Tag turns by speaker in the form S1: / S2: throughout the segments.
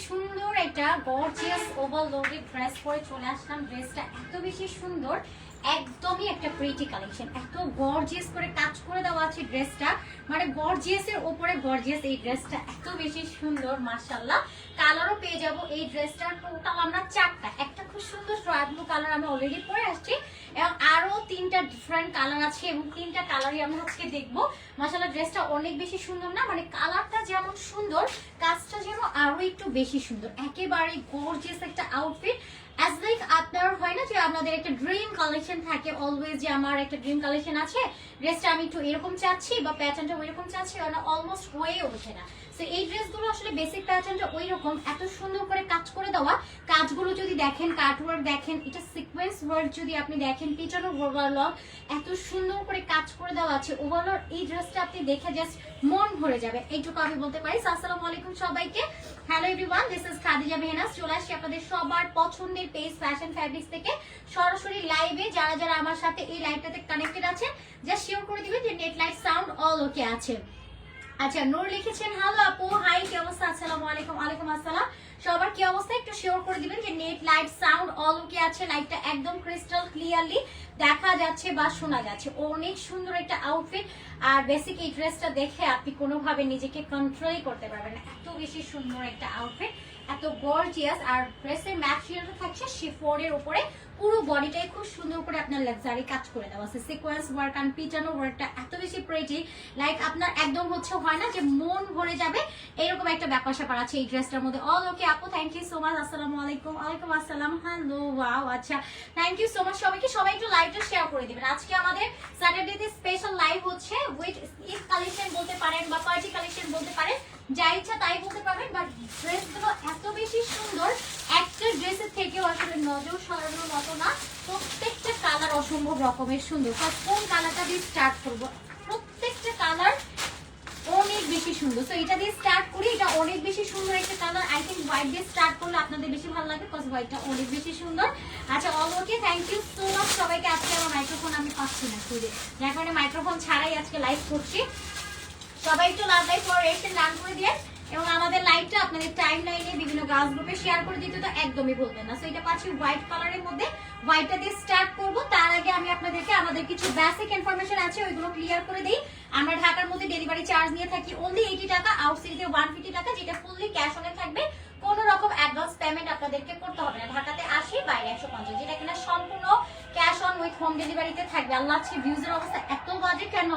S1: সুন্দর একটা gorgeous overloaded dress পরে চলে আসলাম। ড্রেসটা এত বেশি সুন্দর, একদমই একটা প্রিটি কালেকশন, এত গর্জিয়াস করে কাজ করে দেওয়া আছে ড্রেসটা, মানে গর্জিয়াসের উপরে গর্জিয়াস। এই ড্রেসটা এত বেশি সুন্দর মাশাআল্লাহ। কালারও পেয়ে যাব এই ড্রেসটার টোটাল আমরা চারটা, একটা খুব সুন্দর ট্রাই ব্লু কালার আমি অলরেডি পরে আসছি, এবং আরো তিনটা ডিফারেন্ট কালার আছে এবং তিনটা কালারই আমরা আজকে দেখবো। মাশাআল্লাহ ড্রেসটা অনেক বেশি সুন্দর না, মানে কালারটা যেমন সুন্দর কাজটা যেন আরো একটু বেশি সুন্দর, একেবারে গর্জিয়াস একটা আউটফিট। অ্যাজ লাইক আপনার হয় না যে আপনাদের একটা ড্রিম কালেকশন থাকে অলওয়েজ, যে আমার একটা ড্রিম কালেকশন আছে, ড্রেসটা আমি একটু এরকম চাচ্ছি বা প্যাটার্নটা ওইরকম চাচ্ছি, মানে অলমোস্ট হয়ে ওঠে না। তো এই ড্রেসগুলো আসলে বেসিক প্যাটার্নটা ওই রকম, এত সুন্দর করে কাজ করে দেওয়া। কাজগুলো যদি দেখেন, কাটওয়ার্ক দেখেন, এটা সিকোয়েন্স ওয়ার্ক যদি আপনি দেখেন, পিছনে ওভারঅল এত সুন্দর করে কাজ করে দেওয়া আছে। ওভারঅল এই ড্রেসটা আপনি দেখে জাস্ট মন ভরে যাবে, এইটুকু আমি বলতে পারি। আসসালামু আলাইকুম সবাইকে, hello everyone, this is Khadija Mehnaz. চলে আসছি আপনাদের সবার পছন্দের পেজ ফ্যাশন ফ্যাব্রিক্স থেকে সরাসরি লাইভে। যারা যারা আমার সাথে এই লাইভটাতে কানেক্টেড আছেন জাস্ট শেয়ার করে দিবেন যে নেট লাইট সাউন্ড অল ওকে আছে। আচ্ছা, নূর লিখেছেন হ্যালো আপু, হাই কি অবস্থা, আসসালামু আলাইকুম। ওয়ালাইকুম আসসালাম। সবার কি অবস্থা একটু শেয়ার করে দিবেন যে নেট লাইট সাউন্ড অল ওকে আছে, লাইটটা একদম ক্রিস্টাল ক্লিয়ারলি দেখা যাচ্ছে বা শোনা যাচ্ছে। অনেক সুন্দর একটা আউটফিট, আর বেসিক এই ড্রেসটা দেখে আপনি কোনোভাবে নিজেকে কন্ট্রোলই করতে পারবেন না, এত বেশি সুন্দর একটা আউটফিট, এত গর্জিয়াস। আর ড্রেসের ম্যাটেরিয়ালটা থাকছে শিফনের উপরে, পুরো বডিটাই খুব সুন্দর করে আপনার লাক্সারি কাজ করে দেওয়া আছে। সিকোয়েন্স ওয়ার্ক আর পিটানো ওয়ার্কটা এত বেশি প্রিটি, লাইক আপনার একদম হচ্ছে হয় না যে মন ভরে যাবে, এরকম একটা ব্যাপার স্যাপার আছে এই ড্রেসটার মধ্যে। অল ওকে আপু, থ্যাংক ইউ সো মাচ। আসসালামু আলাইকুম। ওয়ালাইকুম আসসালাম। হ্যালো, ওয়াও, আচ্ছা থ্যাংক ইউ সো মাচ সবাইকে। সবাই একটু লাইভটা শেয়ার করে দিবেন। আজকে আমাদের স্যাটারডেতে স্পেশাল লাইভ হচ্ছে, উইথ ঈদ কালেকশন বলতে পারেন বা পার্টি কালেকশন বলতে পারেন, যা ইচ্ছা তাই বলতে পারবেন। বাট ড্রেসগুলো এত বেশি সুন্দর, একটা ড্রেসের থেকেও আসলে নজর সরানোর মতো না। প্রত্যেকটা কালার অসম্ভব রকমের সুন্দর। কোন কালারটা দিয়ে স্টার্ট করবো? প্রত্যেকটা কালার অনেক বেশি সুন্দর। তো এটা দিয়ে স্টার্ট করি, এটা অনেক বেশি সুন্দর একটা কালার। আই থিঙ্ক হোয়াইট দিয়ে স্টার্ট করলে আপনাদের বেশি ভালো লাগবে, বিকজ হোয়াইটটা অনেক বেশি সুন্দর। আচ্ছা, all okay, thank you so much সবাইকে। আজকে আমার মাইক্রোফোন আমি পাচ্ছি না খুঁজে, যার কারণে মাইক্রোফোন ছাড়াই আজকে লাইভ করছি। সবাই একটু লাভ লাইভ ফর রেশন রান করে দিয়ে, এবং আমাদের লাইভটা আপনাদের টাইম লাইনে বিভিন্ন গার্লস গ্রুপে শেয়ার করে দিতে তো একদমই ভুলবেন না। সো এটা পাচ্ছি হোয়াইট কালারের মধ্যে, হোয়াইটটা দিয়ে স্টার্ট করব। তার আগে আমি আপনাদেরকে আমাদের কিছু বেসিক ইনফরমেশন আছে ওইগুলো ক্লিয়ার করে দিই। আমরা ঢাকার মধ্যে ডেলিভারি চার্জ নিয়ে থাকি অনলি 80 টাকা, আউটসাইডে 150 টাকা, যেটা ফুললি ক্যাশ অনে থাকবে। কোনো রকম অ্যাডভান্স পেমেন্ট আপনাদেরকে করতে হবে না। ঢাকাতে 80, বাইরে 150, যেটা কিনা সম্পূর্ণ ক্যাশ অন উইথ হোম ডেলিভারিতে থাকবে। আল্লাহ, আজকে ভিউজের অবস্থা এত বাজে কেন,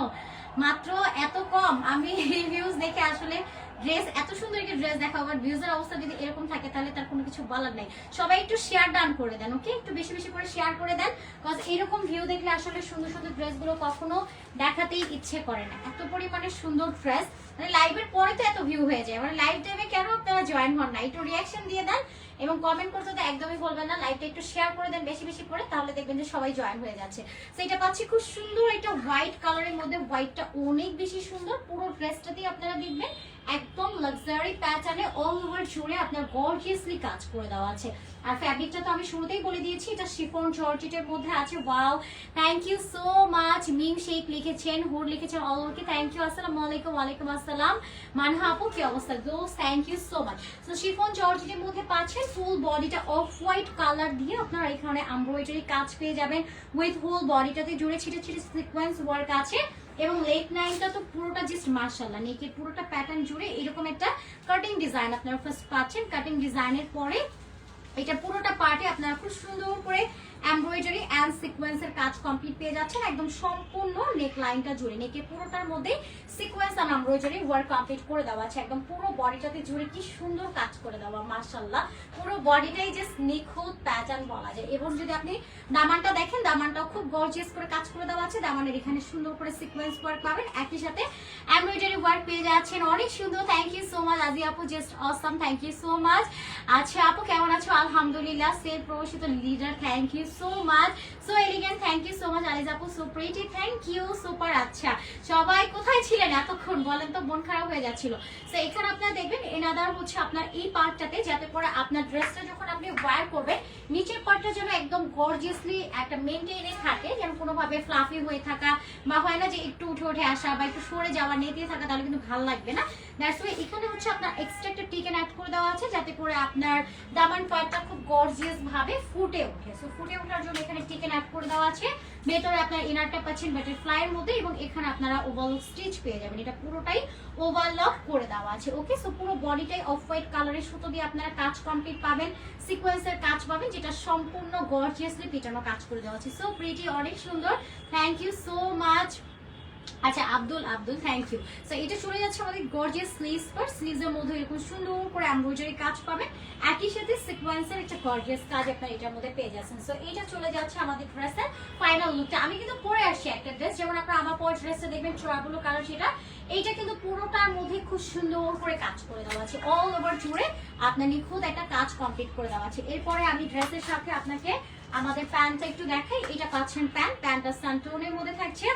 S1: মাত্র এত কম? আমি রিভিউজ দেখে আসলে ড্রেস, এত সুন্দর একটা ড্রেস দেখা, আবার ভিউজের অবস্থা যদি এরকম থাকে তাহলে তার কোনো কিছু বলার নাই। সবাই একটু শেয়ার ডান করে দেন, ওকে? একটু বেশি বেশি করে শেয়ার করে দেন, বিকজ এরকম ভিউ দেখলে আসলে সুন্দর সুন্দর ড্রেসগুলো কখনো দেখাতেই ইচ্ছে করে না। এত পরিমাণে সুন্দর ড্রেস, মানে লাইভের পরে তো এত ভিউ হয়ে যায়, মানে লাইভ টাইমে কেন আপনারা জয়েন হন না? একটু রিয়াকশন দিয়ে দেন এবং কমেন্ট করতে তো একদমই বলবেন না। লাইভটা একটু শেয়ার করে দেন বেশি বেশি করে, তাহলে দেখবেন যে সবাই জয়েন হয়ে যাচ্ছে। সেটা পাচ্ছি খুব সুন্দর একটা হোয়াইট কালারের মধ্যে, হোয়াইটটা অনেক বেশি সুন্দর। পুরো ড্রেসটাতেই আপনারা দেখবেন একদম লাক্সারি প্যাটার্নে অল ওভার জুড়ে আপনার গর্জিয়াসলি কাজ করে দেওয়া আছে। আর ফ্যাব্রিকটা তো আমি শুরুতেই বলে দিয়েছি, এটা শিফন জর্জেটের মধ্যে আছে। Wow, thank you so much. Mim Sheikh লিখেছেন, হুর লিখেছেন, অল ওকে, থ্যাংক ইউ। আসসালামু আলাইকুম। ওয়ালাইকুম আসসালাম। মানহা আপু কি অবস্থা? দোস্ত, thank you so much. So chiffon জর্জেটের মধ্যে পাচ্ছেন ফুল বডিটা অফ হোয়াইট কালার দিয়ে, আপনারা এখানে এমব্রয়ডারি কাজ পেয়ে যাবেন উইথ হোল বডিটাতে জুড়ে ছিটে ছিটে সিকোয়েন্স ওয়ার্ক আছে। এবং লেগ লাইনটা তো পুরোটা জাস্ট মাশাআল্লাহ, নেকের পুরোটা প্যাটার্ন জুড়ে এরকম একটা কাটিং ডিজাইন আপনারা ফার্স্ট পাচ্ছেন। কাটিং ডিজাইনের পরে এটা পুরোটা পার্টে আপনারা খুব সুন্দর করে এমব্রয়ডারি এন্ড সিকোয়েন্সের কাজ কমপ্লিট পেয়ে যাচ্ছেন, একদম সম্পূর্ণ নেক লাইনটা জুড়ে। নেকের পুরোটার মধ্যে সিকোয়েন্স আর এমব্রয়ডারি ওয়ার্ক কমপ্লিট করে দেওয়া আছে, একদম পুরো বডিটাতে জুড়ে কি সুন্দর কাজ করে দেওয়া মাশাআল্লাহ। পুরো বডিটাই জাস্ট নিখুঁত প্যাটার্ন বলা যায়। এবং যদি আপনি দামানটা দেখেন, দামানটাও খুব গর্জিয়াস করে কাজ করে দেওয়া আছে। দামানের এখানে সুন্দর করে সিকোয়েন্স ওয়ার্ক পাবেন, একই সাথে এমব্রয়ডারি ওয়ার্ক পেয়ে যাচ্ছেন। অনেক সুন্দর, thank you so much. Aji আপু just awesome, thank you so much. আচ্ছা আপু কেমন আছো? আলহামদুলিল্লাহ। সেল প্রবাসিত লিডার, thank you so much. So elegant, thank you so much. আলিজ আপু so pretty, thank you, super. আচ্ছা সবাই কোথায় ছিলেন এতক্ষণ বলেন তো? মন খারাপ হয়ে যাচ্ছিল। সো এখানে আপনারা দেখবেন এনাদার হচ্ছে আপনার এই পার্টটাতে, যাতে করে আপনার ড্রেসটা যখন আপনি ওয়্যার করবেন নিচের দোপাট্টা যেন একদম গর্জিয়াসলি একটা মেনটেইনে থাকে, যেন কোনোভাবে ফ্লাফি হয়ে থাকা বা হয় না যে একটু উঠে উঠে আসা বা একটু সরে যাওয়া নেতিয়ে থাকা, তাহলে কিন্তু ভালো লাগবে না। দ্যাটস ওয়াই এখানে হচ্ছে আপনার এক্সট্রা একটা টিকেন অ্যাড করে দেওয়া আছে, যাতে করে আপনার দামান পার্টটা খুব গর্জিয়াস ভাবে ফুটে ওঠে। সো ফুটে ওঠার জন্য এখানে টিকেন অ্যাড করে দেওয়া আছে। ভেতরে আপনার ইনারটা পাচ্ছেন বাটারফ্লাইয়ের মধ্যে, এবং এখানে আপনারা ওভারলক স্টিচ পেয়ে যাবেন। এটা পুরোটাই ওভারলক করে দেওয়া আছে। ওকে, সো পুরো বডিটাই অফ হোয়াইট কালারের সুতো দিয়ে আপনারা কাজ কমপ্লিট পাবেন, সিকোয়েন্সের কাজ পাবেন, যেটা সম্পূর্ণ গর্জিয়াসলি পিটানো কাজ করে দেওয়া আছে। সো প্রিটি, অনেক সুন্দর, থ্যাংক ইউ সো মাচ। আচ্ছা আব্দুল থ্যাংক ইউ। সো এটা চলে যাচ্ছে আমাদের গর্জিয়াস স্লিভস পার, স্লিভসের মধ্যে এরকম সুন্দর করে এমব্রয়ডারি কাজ পাবেন, একই সাথে সিকোয়েন্সের একটা গর্জিয়াস কাজ আপনারা এটার মধ্যে পেয়ে যাচ্ছেন। সো এটা চলে যাচ্ছে আমাদের ড্রেসের ফাইনাল লুকটা। আমি কিন্তু পরে আসছি একটা ড্রেস, যেমন আপনারা আমার পর ড্রেসটা দেখবেন ট্রাভেল কালার, সেটা এইটা কিন্তু পুরোটার মধ্যে খুব সুন্দর করে কাজ করে দেওয়া আছে, অল ওভার জুড়ে আপনার নিখুঁত একটা কাজ কমপ্লিট করে দেওয়া আছে। এরপরে আমি ড্রেসের সাথে আপনাকে আমাদের প্যান্টটা একটু দেখাই। এটা পাচ্ছেন প্যান্টটা সানটোনের মধ্যে থাকছে,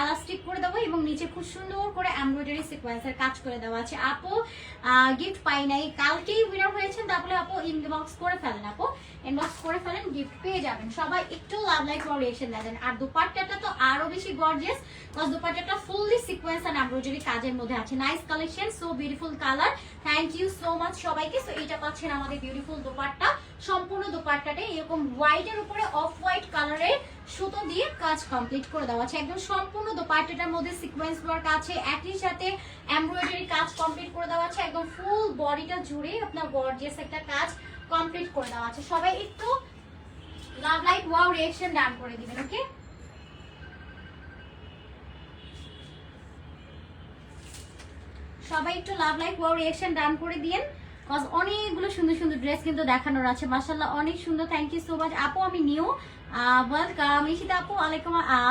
S1: এলাস্টিক করে দেবো এবং নিচে খুব সুন্দর করে এমব্রয়ডারি সিকোয়েন্সের কাজ করে দেওয়া আছে। আপু গিফট পাই নাই, কালকেই উইনার হয়েছেন, তারপরে আপু ইনবক্স করে ফেলেন, আপু ইনবক্স করে ফেলেন, গিফট পেয়ে যাবেন। সবাই একটু লাভ লাইক রিয়েকশন দেন। আর দুপাট্টাটা তো আরো বেশি গর্জিয়াস, বিকজ দুপাট্টাটা ফুললি সিকোয়েন্স আর এমব্রয়ডারি কাজের মধ্যে আছে। Nice collection, so beautiful colour, thank you so much সবাইকে। সো এটা পাচ্ছেন আমাদের বিউটিফুল দুপাট্টা, সম্পূর্ণ দুপাট্টাটা এরকম হোয়াইটের উপরে অফ হোয়াইট কালারের সুতো দিয়ে কাজ কমপ্লিট করে দেওয়া আছে। একদম সম্পূর্ণ দুপাট্টাটার মধ্যে সিকোয়েন্স ওয়ার্ক আছে, একই সাথে এমব্রয়ডারি কাজ কমপ্লিট করে দেওয়া আছে। একদম ফুল বডিটা জুড়ে আপনার গর্জিয়াস একটা কাজ কমপ্লিট করে দেওয়া আছে। সবাই একটু লাভ লাইক ওয়াও রিঅ্যাকশন ডান করে দিবেন। ওকে, সবাই একটু লাভ লাইক ওয়াও রিঅ্যাকশন ডান করে দিয়েন, কজ অনেকগুলো সুন্দর সুন্দর ড্রেস কিন্তু দেখানোর আছে। মাশাআল্লাহ অনেক সুন্দর, থ্যাংক ইউ সো মাচ আপু। আমি নিউ ওয়েলকাম ইশিতা আপু,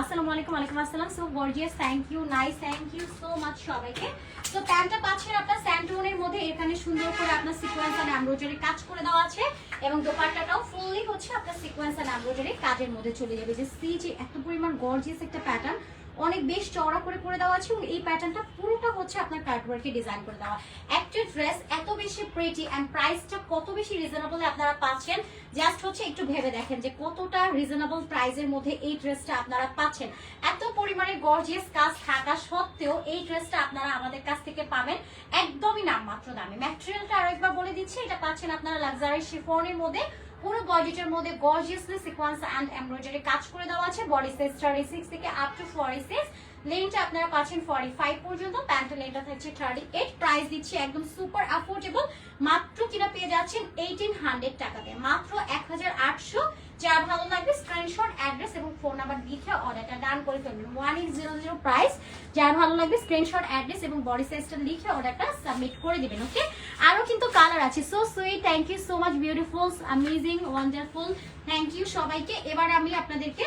S1: আসসালামু আলাইকুম। ওয়ালাইকুম আসসালাম। So gorgeous, thank you, nice, thank you so much সবাইকে। তো প্যান্টটা পাচ্ছেন আপনার স্যান্টোনের মধ্যে, এখানে সুন্দর করে আপনার সিকোয়েন্স আর এমব্রয়ডারি কাজ করে দেওয়া আছে, এবং দোপাট্টাটাও ফুললি হচ্ছে আপনার সিকোয়েন্স আর এমব্রয়ডারি কাজের মধ্যে চলে যাবে। যে সিজ এত পরিমাণ গর্জিয়াস একটা প্যাটার্ন, অনেক বেশ চওড়া করে দেওয়া আছে, এবং এই প্যাটার্নটা পুরোটা হচ্ছে আপনার কাটওয়ার্কে ডিজাইন করে দেওয়া। একটা ড্রেস এত বেশি প্রিটি এন্ড প্রাইসটা কত বেশি রিজনেবলে আপনারা পাচ্ছেন, জাস্ট হচ্ছে একটু ভেবে দেখেন যে কতটা রিজনেবল প্রাইসের মধ্যে এই ড্রেসটা আপনারা পাচ্ছেন। এত পরিমাণে গর্জিয়াস কাজ থাকা সত্ত্বেও এই ড্রেসটা আপনারা আমাদের কাছ থেকে পাবেন একদমই নামমাত্র দামে। ম্যাটেরিয়ালটা আরো একবার বলে দিচ্ছি, এটা পাচ্ছেন আপনারা লাক্সারি শিফনের মধ্যে, পুরো বডিটার মধ্যে গর্জিয়াসলি সিকোয়েন্স এন্ড এমব্রয়ডারি কাজ করে দেওয়া আছে। বডি সাইজ 36 থেকে আপ টু 46, লেন্থটা আপনারা পাচ্ছেন 45 পর্যন্ত, প্যান্টের লেন্থটা থাকছে 38। প্রাইস দিচ্ছি একদম সুপার অ্যাফোর্ডেবল, মাত্র কিনা পেয়ে যাচ্ছেন 1800 টাকাতে, মাত্র 1800। যার ভালো লাগবে স্ক্রিনশট, অ্যাড্রেস এবং ফোন নাম্বার লিখে অর্ডারটা ডান করে ফেলবেন। 1800 প্রাইস, যার ভালো লাগবে স্ক্রিনশট, অ্যাড্রেস এবং বডি সাইজটা লিখে অর্ডারটা সাবমিট করে দিবেন। ওকে, আরো কিন্তু কালার আছে। So sweet, thank you so much, beautiful, amazing, wonderful, thank you সবাইকে। এবার আমি আপনাদেরকে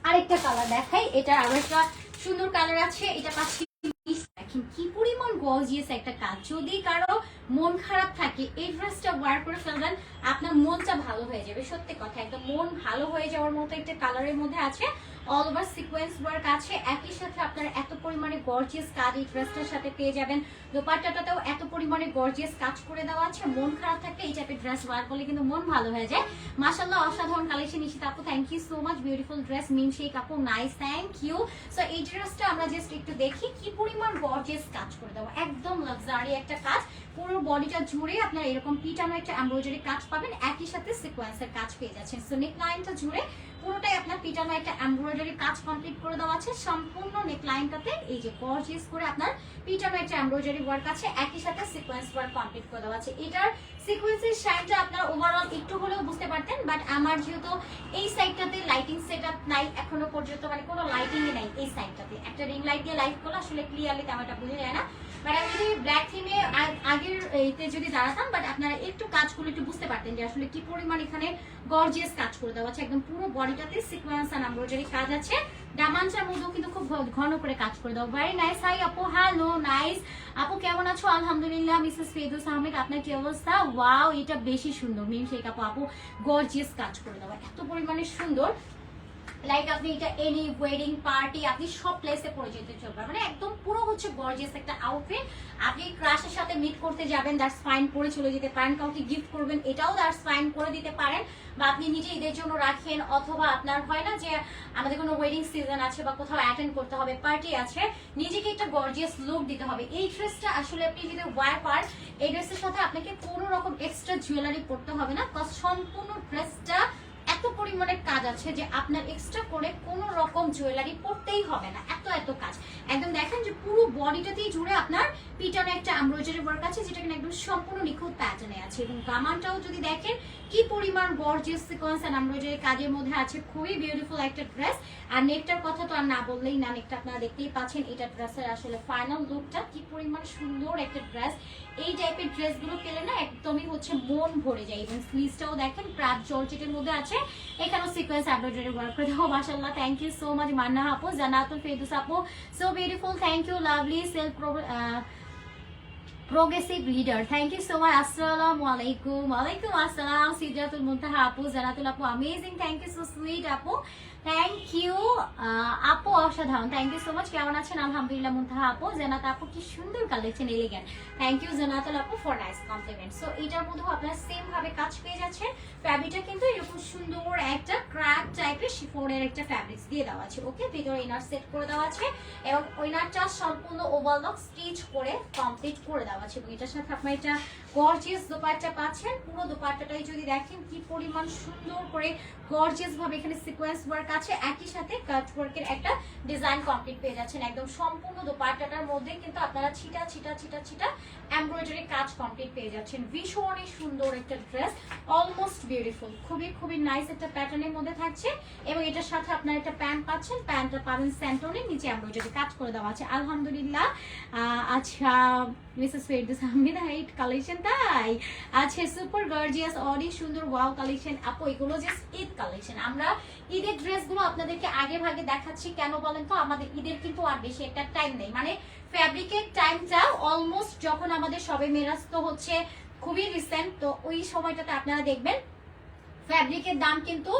S1: আরেকটা কালার দেখাই। এটা আরো একটা সুন্দর কালার আছে, এটা পাচ্ছি, দেখেন কি পরিমাণ গর্জিয়াস একটা কাজ। যদি কারো মন খারাপ থাকে এই ড্রেসটা ওয়্যার করে ফেলবেন, আপনার মনটা ভালো হয়ে যাবে। সত্যি কথা, একদম মন ভালো হয়ে যাওয়ার মতো একটা কালারের মধ্যে আছে, অল ওভার সিকোয়েন্স ওয়ার্ক আছে, একই সাথে আপনার এত পরিমাণে গর্জিয়াস কাজ এই ড্রেসটার সাথে পেয়ে যাবেন। দোপাট্টাটাতেও এত পরিমাণে গর্জিয়াস কাজ করে দেওয়া আছে। মন খারাপ থাকলে এই টাইপের ড্রেস ওয়্যার করলে কিন্তু মন ভালো হয়ে যায়। মাশাআল্লাহ অসাধারণ কালেকশন। ইশিতা আপু, thank you so much, beautiful dress. Mim Sheikh আপু, নাইস, থ্যাংক ইউ। সো এই ড্রেসটা আমরা জাস্ট একটু দেখি কি পরিমাণ গর্জিয়াস কাজ করে দেওয়া, একদম লাক্সারি একটা কাজ। পুরো বডিটা জুড়ে আপনারা এরকম পিটানো একটা এমব্রয়ডারি কাজ পাবেন, একই সাথে সিকোয়েন্সের কাজ পেয়ে যাচ্ছেন। সো নেক লাইনটা জুড়ে পুরোটাই আপনার পিটানো একটা এমব্রয়ডারি কাজ কমপ্লিট করে দেওয়া আছে। সম্পূর্ণ নেক লাইনটাতে এই যে গর্জিয়াস করে আপনার পিটানো একটা এমব্রয়ডারি ওয়ার্ক আছে, একই সাথে সিকোয়েন্স ওয়ার্ক কমপ্লিট করে দেওয়া আছে। এটার সিকোয়েন্সের শাইনটা আপনারা ওভারঅল একটু হলেও বুঝতে পারতেন, বাট আমার যেহেতু এই সাইডটাতে লাইটিং সেটআপ নাই এখনো পর্যন্ত, মানে কোনো লাইটিংই নাই এই সাইডটাতে, একটা রিং লাইট দিয়ে লাইট করলে আসলে ক্লিয়ারলি তেমনটা বোঝা যায় না। বাট আমি যদি ব্ল্যাক থিমে আগের এইতে যদি দাঁড়াতাম, বাট আপনারা একটু কাজগুলো একটু বুঝতে পারতেন যে আসলে কি পরিমাণ এখানে গর্জিয়াস কাজ করে দেওয়া আছে। একদম পুরো বডিটাতে সিকোয়েন্স আর এমব্রয়ডারি কাজ আছে, ডামানচার মধ্যেও কিন্তু খুব ঘন করে কাজ করে দেওয়া। Very nice. হাই আপু, হ্যালো, নাইস আপু, কেমন আছো? আলহামদুলিল্লাহ। মিসেস ফেরদৌস আহমেদ, আপনার কি অবস্থা? ওয়াও, এটা বেশি সুন্দর। মিম শেখ আপু, আপু গর্জিয়াস কাজ করে দেওয়া, এত পরিমাণে সুন্দর। লাইক আপনি এটা এনি ওয়েডিং পার্টি আপনি সব প্লেসে পরে যেতে চলবে, মানে একদম পুরো হচ্ছে গর্জিয়াস একটা আউটফিট। আপনি ক্রাশের সাথে মিট করতে যাবেন, দ্যাটস ফাইন, পরে চলে যেতে পারেন। কাউকে গিফট করবেন, এটাও দ্যাটস ফাইন, করে দিতে পারেন। বা আপনি নিজে ঈদের জন্য রাখেন, অথবা আপনার হয় না যে আমাদের কোনো ওয়েডিং সিজন আছে বা কোথাও অ্যাটেন্ড করতে হবে, পার্টি আছে, নিজেকে একটা গর্জিয়াস লুক দিতে হবে। এই ড্রেসটা আসলে আপনি যদি ওয়্যার করেন, এই ড্রেসের সাথে আপনাকে কোনো রকম এক্সট্রা জুয়েলারি পরতে হবে না, কারণ সম্পূর্ণ ড্রেসটা এত পরিমাণে কাজ আছে যে আপনার এক্সট্রা করে কোনো রকম জুয়েলারি পরতেই হবে না, এত কাজ। একদম দেখেন যে পুরো বডিটাতেই জুড়ে আপনার পিটনে একটা এমব্রয়ডারি ওয়ার্ক আছে, যেটা কিনা একদম সম্পূর্ণ নিখুঁত প্যাটার্নে আছে। এবং দামানটাও যদি দেখেন কি পরিমাণ গর্জিয়াস সিকোয়েন্স এন্ড এমব্রয়ডারি কাজের মধ্যে আছে, খুবই বিউটিফুল একটা ড্রেস। আর নেকটার কথা তো আর না বললেই না, নেকটা আপনারা দেখতেই পাচ্ছেন, এটা ড্রেসের আসলে ফাইনাল লুকটা কি পরিমাণ সুন্দর একটা ড্রেস। এই টাইপের ড্রেসগুলো পেলে না একদমই হচ্ছে মন ভরে যায়। এবং স্লিভসটাও দেখেন ক্রাফট জর্জেটের মধ্যে আছে, এখানেও সিকোয়েন্স এমব্রয়ডারি ওয়ার্ক করে দাও। মাশাআল্লাহ, thank you so much Manna আপু, জান্নাতুল ফেরদৌস আপু, so beautiful, thank you lovely self progressive leader, thank you so much. Assalamu alaikum. Walaikum assalam. Sidratul Muntaha apu, Zanatul apu, amazing, thank you, so sweet apu, thank you আপু, অসাধারণ, thank you so much. কেমন আছেন? আলহামদুলিল্লাহ। মুনতাহা আপু, জানাত আপু, কি সুন্দর collection, elegant, thank you Jannatul আপু ফর নাইস কমপ্লিমেন্ট। সো এটার মধ্যেও আপনারা সেম ভাবে কাজ পেয়ে যাচ্ছেন। ফ্যাব্রিকটা কিন্তু এরকম সুন্দর একটা ক্র্যাপ টাইপের শিফনের একটা ফ্যাব্রিক্স দিয়ে দেওয়া আছে। ওকে, ভিতরে ইনার সেট করে দেওয়া আছে এবং ইনারটা সম্পূর্ণ ওভারলক স্টিচ করে কমপ্লিট করে দেওয়া আছে। এবং এটার সাথে আপনার এটা গর্জিয়াস দোপাট্টা পাচ্ছেন। পুরো দোপাট্টাটাই যদি দেখেন কি পরিমাণ সুন্দর করে গর্জিয়াস ভাবে এখানে সিকোয়েন্স ওয়ার্ক আছে, একই সাথে কাট ওয়ার্কের একটা ডিজাইন কমপ্লিট পেয়ে যাচ্ছেন। একদম সম্পূর্ণ দোপাট্টাটার মধ্যে কিন্তু আপনারা ছিটা ছিটা ছিটা ছিটা এমব্রয়ডারি কাজ কমপ্লিট পেয়ে যাচ্ছেন। ভীষণই সুন্দর একটা ড্রেস, অলমোস্ট বিউটিফুল, খুবই নাইস একটা প্যাটার্নের মধ্যে থাকছে। এবং এটার সাথে আপনার একটা প্যান্ট পাচ্ছেন, প্যান্টটা পাবেন স্যান্টনের, নিচে এমব্রয়ডারি কাজ করে দেওয়া আছে। আলহামদুলিল্লাহ। আচ্ছা Mrs Ferdous Ahmed, height collection, তাই আচ্ছা, সুপার গর্জিয়াস, অনেক সুন্দর, ওয়াও কালেকশন আপু। এগুলো জাস্ট ঈদ কালেকশন, আমরা ঈদের ড্রেসগুলো আপনাদেরকে আগে ভাগে দেখাচ্ছি কেন বলেন তো, আমাদের ঈদের কিন্তু আর বেশি একটা টাইম নেই, মানে ফ্যাব্রিকের টাইমটা অলমোস্ট যখন আমাদের সবে মেরাজ তো হচ্ছে খুবই রিসেন্ট, তো ওই সময়টাতে আপনারা দেখবেন ফ্যাব্রিকের দাম কিন্তু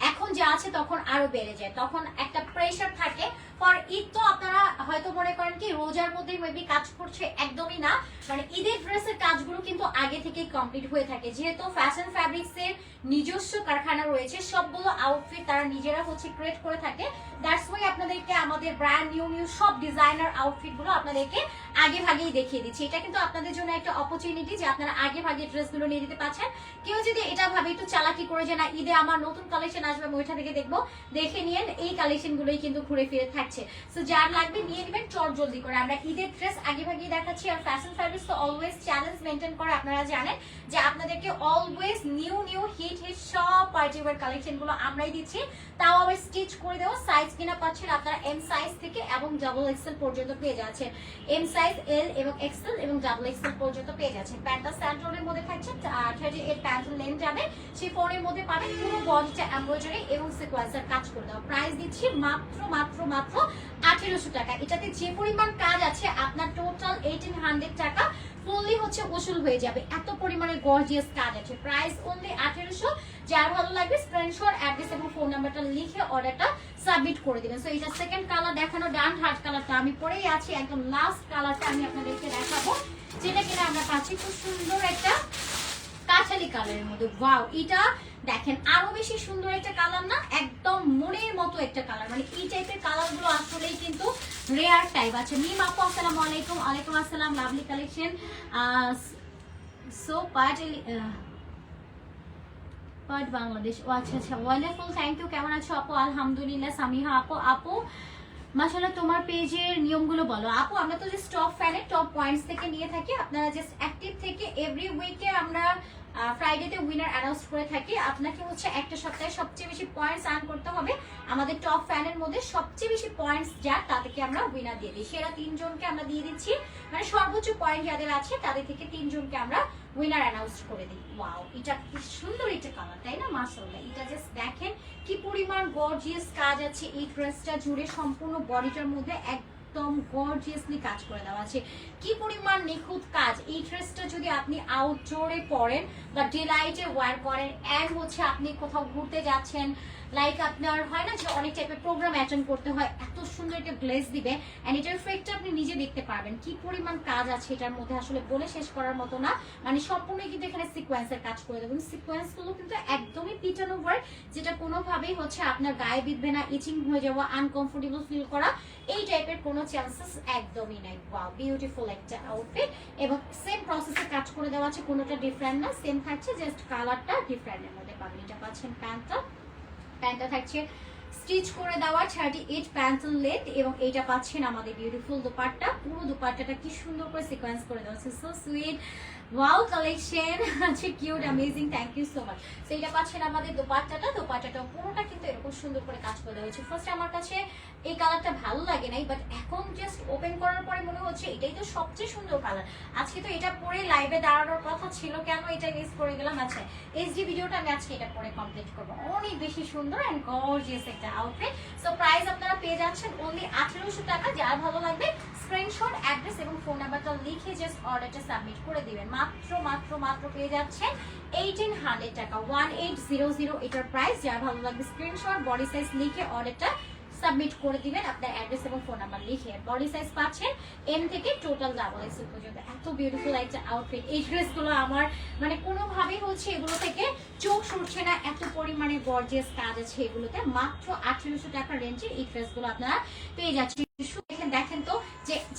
S1: এখন যা আছে তখন আরো বেড়ে যায়, তখন একটা প্রেশার থাকে। ফর ঈদ তো আপনারা হয়তো মনে করেন কি রোজার মধ্যে মেবি কাজ করছে, একদমই না, মানে ঈদের ড্রেসের কাজগুলো কিন্তু আগে থেকেই কমপ্লিট হয়ে থাকে। যেহেতু ফ্যাশন ফ্যাব্রিক্স এর নিজস্ব কারখানা রয়েছে, সবগুলো আউটফিট তারা নিজেরা হচ্ছে ক্রিয়েট করে থাকে, দ্যাটস ওয়াই আপনাদেরকে আমাদের ব্র্যান্ড নিউ সব ডিজাইনার আউটফিট গুলো আপনাদেরকে আগে ভাগেই দেখিয়ে দিচ্ছি। এটা কিন্তু আপনাদের জন্য একটা অপরচুনিটি যে আপনারা আগে ভাগে ড্রেসগুলো নিয়ে দিতে পারছেন। কেউ যদি এটা ভাবে একটু চালাকি করে যে না ঈদে আমার নতুন কালেকশন আসবে, ওইটা থেকে দেখবো, দেখে নিয়েন, এই কালেকশন গুলোই কিন্তু ঘুরে ফিরে থাকছে। সো যার লাগবে নিয়ে নেবেন চট জলদি করে। আমরা ঈদের ড্রেস আগে ভাগে দেখাচ্ছি, আর ফ্যাশন ফ্যাব্রিক্স তো অলওয়েজ চ্যালেঞ্জ মেনটেন করে। আপনারা জানেন যে আপনাদেরকে অলওয়েজ নিউ হিট সব পার্টি ওয়্যার কালেকশন গুলো আমরাই দিচ্ছি, তাও আবার স্টিচ করে দেওয়া। সাইজ কিনা পাচ্ছেন আপনারা এম সাইজ থেকে এবং ডাবল এক্সেল পর্যন্ত পেয়ে যাচ্ছেন, এম সাইজ, এল এবং এক্সেল এবং ডাবল এক্সেল পর্যন্ত পেয়ে যাচ্ছেন। প্যান্টটা স্যান্টনের মধ্যে থাকছে, 38 প্যান্টের লেন্থ যাবে, শিফনের মধ্যে পাবেন, পুরো বডিটা এমব্রয়ডারি এবং সিকোয়েন্সের কাজ করে দেওয়া। প্রাইস দিচ্ছি মাত্র 1800 টাকা। এটাতে যে পরিমাণ কাজ আছে আপনার টোটাল 1800 টাকা ফুললি হচ্ছে ওসুল হয়ে যাবে, এত পরিমাণে গর্জিয়াস কাজ আছে। Price only 1800। যার ভালো লাগবে স্ক্রিনশট, অ্যাড্রেস এবং ফোন নাম্বারটা লিখে অর্ডারটা সাবমিট করে দিবেন। সো এটা সেকেন্ড কালার দেখানো, ডান হার্ট কালারটা আমি পরেই আছি, একদম লাস্ট কালারটা আমি আপনাদেরকে দেখাবো, যেটা কিনা আমরা পাচ্ছি খুব সুন্দর একটা কাঠালি কালারের মধ্যে। ওয়াও, এটা দেখেন আরো বেশি সুন্দর একটা কালার না, একদম মনের মতো একটা কালার, মানে এই টাইপের কালার গুলো আসলেই কিন্তু রেয়ার টাইপ আছে। মিম আপু আসসালামু আলাইকুম। ওয়ালাইকুম আসসালাম, লাভলি কালেকশন। সো পার্ট বাংলাদেশ, ও আচ্ছা, ওয়ান্ডারফুল, থ্যাংক ইউ। কেমন আছো আপু? আলহামদুলিল্লাহ। সামিহা আপু মাশাআল্লাহ, তোমার পেজের নিয়মগুলো বলো আপু। আমরা তো জাস্ট টপ ফ্যানের টপ পয়েন্টস থেকে নিয়ে থাকি, আপনারা জাস্ট অ্যাক্টিভ থেকে এভরি উইকে আমরা ফ্রাইডেতে উইনার অ্যানাউন্স করে থাকি। আপনাকে হচ্ছে একটা সপ্তাহে সবচেয়ে বেশি পয়েন্টস আর্ন করতে হবে, আমাদের টপ ফ্যানের মধ্যে সবচেয়ে বেশি পয়েন্টস যার তাদেরকে আমরা উইনার দিয়ে দিই। সেরা 3 জনকে আমরা দিয়ে দিচ্ছি, মানে সর্বোচ্চ পয়েন্ট যাদের আছে তাদের থেকে 3 জনকে আমরা উইনার অ্যানাউন্স করে দিই। ওয়াও, এটা কি সুন্দর একটা কালার, তাই না? মাশাআল্লাহ, এটা জাস্ট দেখেন কি পরিমাণ গর্জিয়াস কাজ আছে এই ড্রেসটা জুড়ে, সম্পূর্ণ বডিটার মধ্যে একদম গর্জিয়াসলি কাজ করে দেওয়া আছে। কি পরিমাণ নিখুঁত কাজ! এই ড্রেসটা যদি আপনি আউটডোরে পরেন বা ডেলাইটে ওয়্যার করেন, অ্যান্ড হচ্ছে আপনি কোথাও ঘুরতে যাচ্ছেন, লাইক আপনার হয় না যে অনেক টাইপের প্রোগ্রাম অ্যাটেন্ড করতে হয়, এত সুন্দর একটা গ্লেজ দিবে। এন্ড এটার ইফেক্টটা আপনি নিজে দেখতে পারবেন কি পরিমাণ কাজ আছে এটার মধ্যে, আসলে বলে শেষ করার মতো না। মানে সম্পূর্ণ কিন্তু এখানে সিকোয়েন্সের কাজ করে দেবেন। সিকোয়েন্স গুলো কিন্তু একদমই পিটানো ওয়ার্ক, যেটা কোনোভাবেই হচ্ছে আপনার গায়ে বিঁধবে না, ইচিং হয়ে যাওয়া, আনকমফোর্টেবল ফিল করা, এই টাইপের কোনো চান্সেস একদমই নাই। ওয়াও, বিউটিফুল একটা আউটফিট। এবং সেম প্রসেসে কাজ করে দেওয়া আছে, কোনোটা ডিফারেন্ট না, সেম থাকছে, জাস্ট কালারটা ডিফারেন্টের মধ্যে পাবেন। এটা পাচ্ছেন প্যান্টটা থাকছে স্টিচ করে দেওয়া 38 প্যান্টেল লেন্থ, এবং এইটা পাচ্ছেন আমাদের বিউটিফুল দোপাট্টা। পুরো দোপাট্টাটা কি সুন্দর করে সিকোয়েন্স করে দেওয়া আছে, সো সুইট, ওয়াও কালেকশন আছে, cute, amazing, thank you so much. So এটা পাচ্ছেন আমাদের দোপাট্টাটা পুরোটা কিন্তু এরকম সুন্দর করে কাজ করে দেওয়া হয়েছে। ফার্স্ট আমার কাছে এই কালারটা ভালো লাগে নাই, বাট এখন জাস্ট ওপেন করার পরে মনে হচ্ছে এটাই তো সবচেয়ে সুন্দর কালার। আজকে তো এটা পরে লাইভে দাঁড়ানোর কথা ছিল, কেন এটা মিস করে গেলাম। আচ্ছা, এইচডি ভিডিওটা আমি আজকে এটা পরে কমপ্লিট করবো। অনেক বেশি সুন্দর এন্ড গর্জিয়াস একটা আউটফিট। সো প্রাইস আপনারা পেয়ে যাচ্ছেন অনলি 1800 টাকা। যার ভালো লাগবে স্ক্রিনশট, অ্যাড্রেস এবং ফোন নাম্বারটা লিখে জাস্ট অর্ডারটা সাবমিট করে দিবেন। মাত্র পেয়ে যাচ্ছেন 1800 টাকা, 1800 এটার প্রাইস। যার ভালো লাগবে স্ক্রিনশট, বডি সাইজ লিখে অর্ডারটা সাবমিট করে দিবেন, আপনার অ্যাড্রেস এবং ফোন নাম্বার লিখে। বডি সাইজ পাচ্ছেন এম থেকে টোটাল ডাবল এক্সেল পর্যন্ত। এত বিউটিফুল একটা আউটফিট। এই ড্রেসগুলো আমার মানে কোনোভাবেই হচ্ছে এগুলো থেকে চোখ সরছে না, এত পরিমাণে গর্জিয়াস কাজ আছে এগুলোতে। মাত্র 1800 টাকা রেঞ্জে এই ড্রেসগুলো আপনারা পেয়ে যাচ্ছেন। দেখেন তো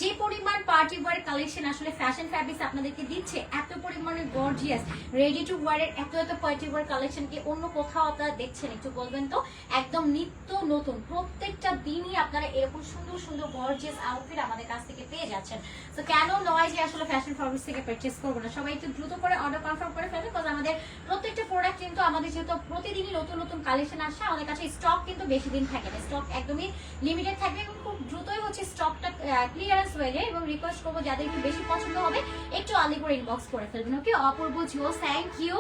S1: যে পরিমাণ পার্টি ওয়্যার কালেকশন আসলে ফ্যাশন ফ্যাব্রিক্স আপনাদেরকে দিচ্ছে, এত পরিমাণে গর্জিয়াস রেডি টু ওয়্যার এর এত পার্টি ওয়্যার কালেকশন কি অন্য কোথাও আপনারা দেখছেন? একটু বলবেন তো। একদম নিত্য নতুন প্রত্যেকটা দিনই আপনারা এরকম সুন্দর সুন্দর গর্জিয়াস আউটফিট আমাদের কাছ থেকে পেয়ে যাচ্ছেন। তো কেন নয় যে আসলে ফ্যাশন ফ্যাব্রিক্স থেকে পারচেজ করবো না, সবাই একটু দ্রুত করে অর্ডার কনফার্ম করে ফেলবে, বিকজ আমাদের প্রত্যেকটা প্রোডাক্ট কিন্তু আমাদের যেহেতু প্রতিদিনই নতুন নতুন কালেকশন আসে, আমাদের কাছে স্টক কিন্তু বেশি দিন থাকে না, স্টক একদমই লিমিটেড থাকবে এবং খুব দ্রুতই হচ্ছে স্টকটা ক্লিয়ারেন্স হয়ে যায়। এবং রিকোয়েস্ট করবো যাদের একটু বেশি পছন্দ হবে একটু আর্লি করে ইনবক্স করে ফেলবেন। ওকে, অপূর্ব জিও, থ্যাংক ইউ।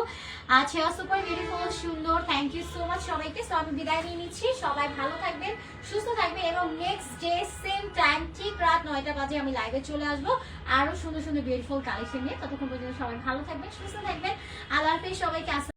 S1: আচ্ছা, সুপার বিউটিফুল, সুন্দর, থ্যাংক ইউ সো মাচ সবাইকে। সো আমি বিদায় নিয়ে নিচ্ছি, সবাই ভালো থাকবেন, সুস্থ থাকবেন, এবং নেক্সট ডে সেম টাইম ঠিক রাত 9টা বাজে আমি লাইভে চলে আসবো আরো সুন্দর সুন্দর বিউটিফুল কালেকশন নিয়ে। ততক্ষণ পর্যন্ত সবাই ভালো থাকবেন, সুস্থ থাকবেন। আল্লাহ হাফেজ সবাইকে।